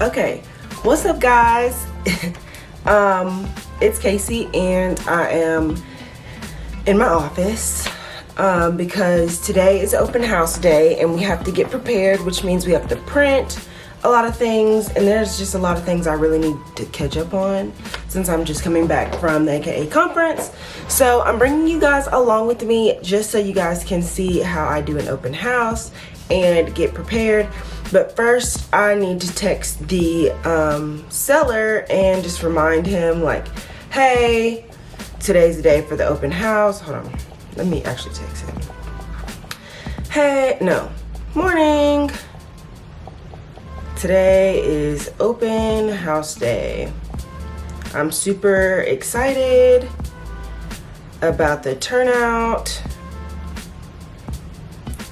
Okay, what's up guys? It's Kasey and I am in my office because today is open house day and we have to get prepared, which means we have to print a lot of things, and there's just a lot of things I really need to catch up on since I'm just coming back from the AKA conference. So I'm bringing you guys along with me just so you guys can see how I do an open house and get prepared. But first I need to text the seller and just remind him like, hey, today's the day for the open house. Hold on, let me actually text him. Hey, no, morning. Today is open house day. I'm super excited about the turnout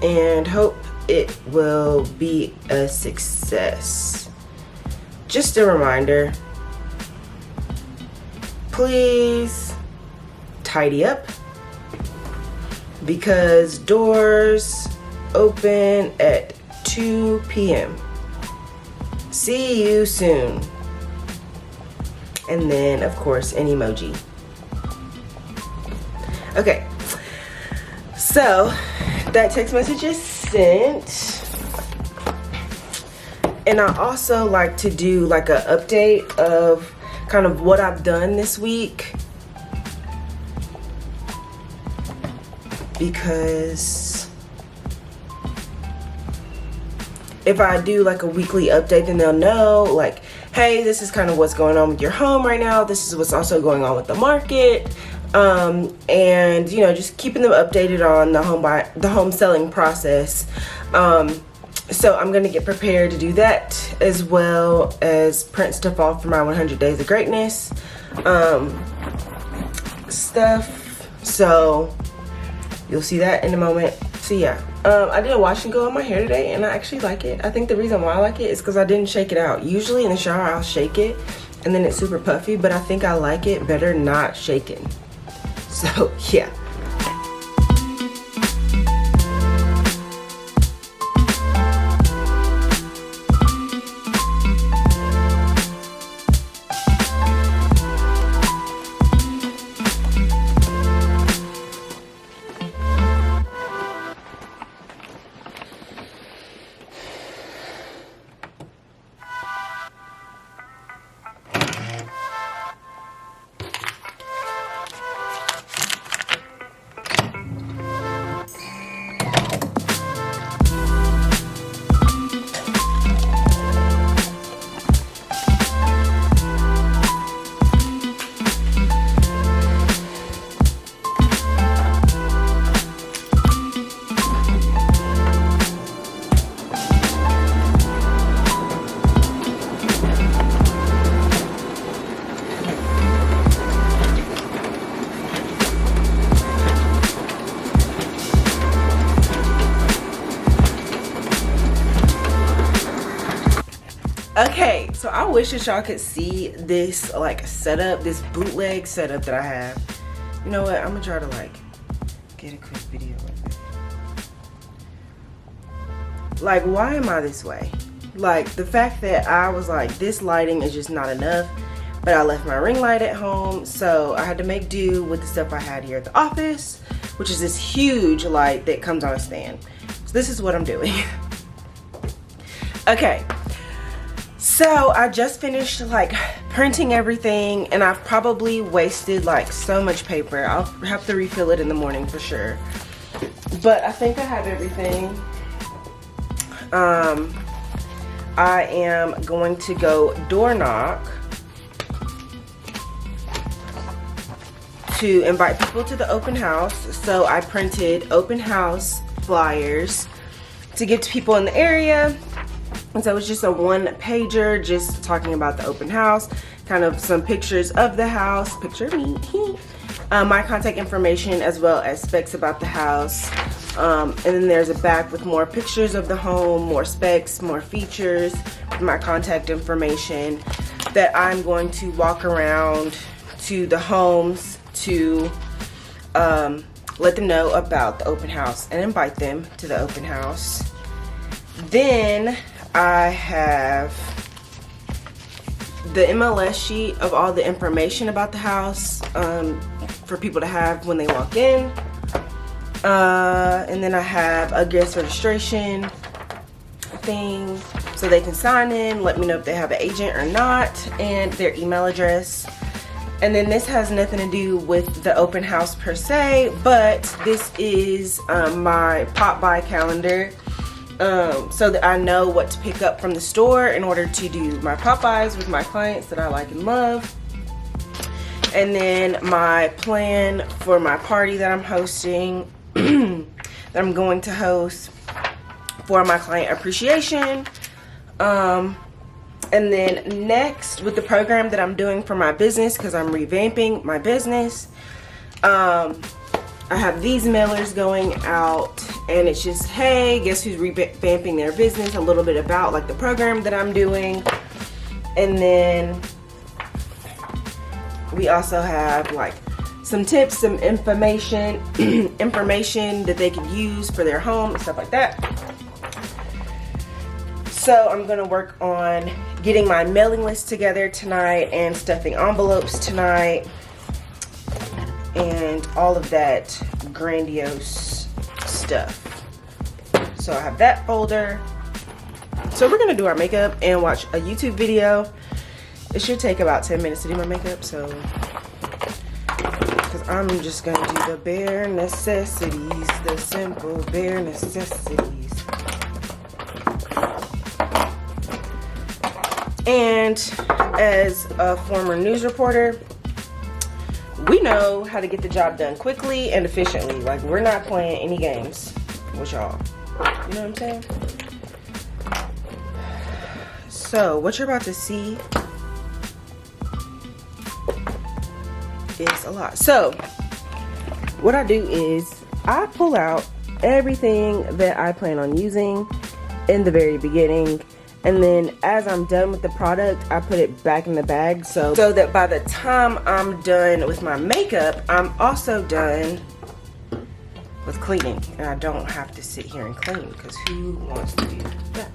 and hope it will be a success. Just a reminder, please tidy up because doors open at 2 p.m. See you soon. And then of course an emoji. Okay, so that text message is sent, and I also like to do like an update of kind of what I've done this week, because if I do like a weekly update, then they'll know like, hey, this is kind of what's going on with your home right now, this is what's also going on with the market, and you know, just keeping them updated on the home selling process. So I'm gonna get prepared to do that, as well as print stuff off for my 100 days of greatness stuff. So you'll see that in a moment. So yeah, I did a wash and go on my hair today and I actually like it. I think the reason why I like it is because I didn't shake it out. Usually in the shower I'll shake it and then it's super puffy, but I think I like it better not shaken. So yeah. Okay, so I wish that y'all could see this like setup, this bootleg setup that I have. You know what, I'm gonna try to like get a quick video of it. Like, why am I this way? Like, the fact that I was like, this lighting is just not enough, but I left my ring light at home, so I had to make do with the stuff I had here at the office, which is this huge light that comes on a stand. So this is what I'm doing. Okay. So I just finished like printing everything and I've probably wasted like so much paper. I'll have to refill it in the morning for sure. But I think I have everything. I am going to go door knock to invite people to the open house. So I printed open house flyers to give to people in the area. And so it's just a one-pager just talking about the open house, kind of some pictures of the house, picture of me, my contact information, as well as specs about the house. And then there's a back with more pictures of the home, more specs, more features, my contact information, that I'm going to walk around to the homes to let them know about the open house and invite them to the open house. Then I have the MLS sheet of all the information about the house for people to have when they walk in. And then I have a guest registration thing so they can sign in, let me know if they have an agent or not, and their email address. And then this has nothing to do with the open house per se, but this is my pop-by calendar, so that I know what to pick up from the store in order to do my pop-bys with my clients that I like and love. And then my plan for my party that I'm hosting, that I'm going to host for my client appreciation. And then next, with the program that I'm doing for my business, because I'm revamping my business, I have these mailers going out, and it's just, hey, guess who's revamping their business, a little bit about like the program that I'm doing. And then we also have like some tips, some information that they could use for their home and stuff like that. So I'm gonna work on getting my mailing list together tonight and stuffing envelopes tonight and all of that grandiose stuff. So I have that folder. So we're gonna do our makeup and watch a YouTube video. It should take about 10 minutes to do my makeup, so because I'm just gonna do the bare necessities, the simple bare necessities. And as a former news reporter, we know how to get the job done quickly and efficiently. Like, we're not playing any games with y'all. You know what I'm saying? So, what you're about to see is a lot. So, what I do is I pull out everything that I plan on using in the very beginning. And then as I'm done with the product, I put it back in the bag so that by the time I'm done with my makeup, I'm also done with cleaning. And I don't have to sit here and clean, because who wants to do that?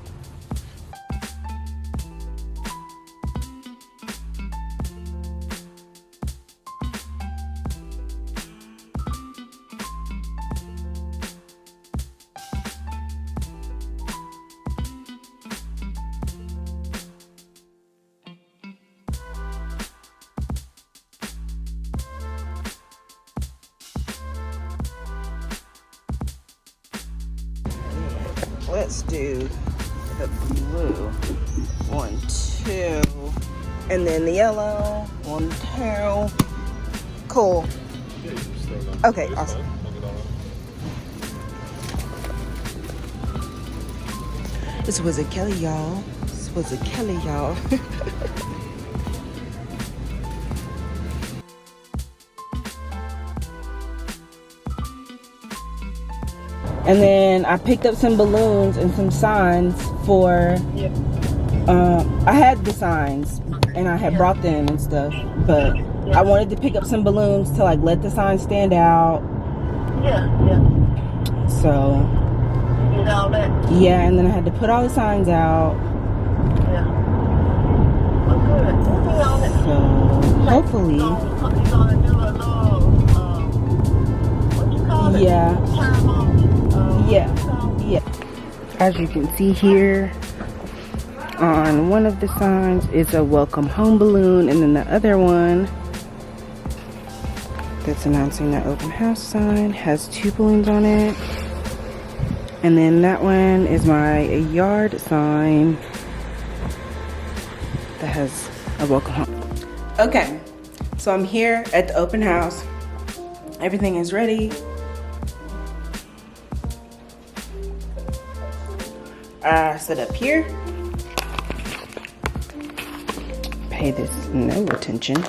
Let's do the blue. 1, 2. And then the yellow. 1, 2. Cool. Okay, awesome. This was a Kelly, y'all. This was a Kelly, y'all. And then I picked up some balloons and some signs for, I had the signs and I had brought them and stuff, but I wanted to pick up some balloons to like let the signs stand out. So, yeah, and then I had to put all the signs out. So, hopefully, yeah. As you can see here, on one of the signs is a welcome home balloon, and then the other one that's announcing the open house sign has 2 balloons on it. And then that one is my yard sign that has a welcome home. Okay, so I'm here at the open house. Everything is ready. I sit up here, pay this no attention.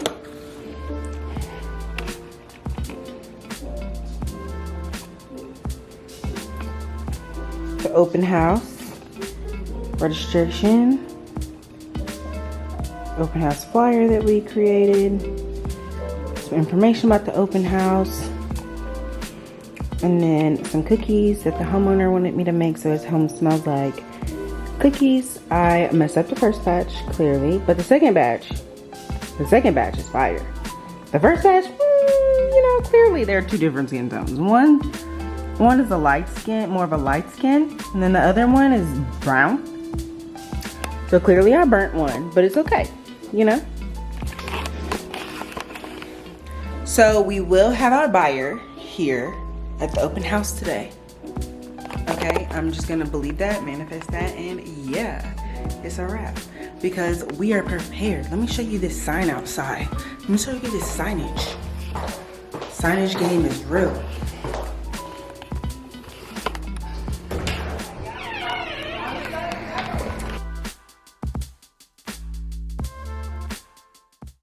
The open house registration, open house flyer that we created, some information about the open house, and then some cookies that the homeowner wanted me to make so his home smells like Cookies, I messed up the first batch, clearly. But the second batch is fire. The first batch, clearly there are two different skin tones. One is a light skin, more of a light skin, and then the other one is brown. So clearly I burnt one, but it's okay, So we will have our buyer here at the open house today. Okay, I'm just gonna believe that, manifest that, and yeah, it's a wrap. Because we are prepared. Let me show you this sign outside. Let me show you this signage. Signage game is real.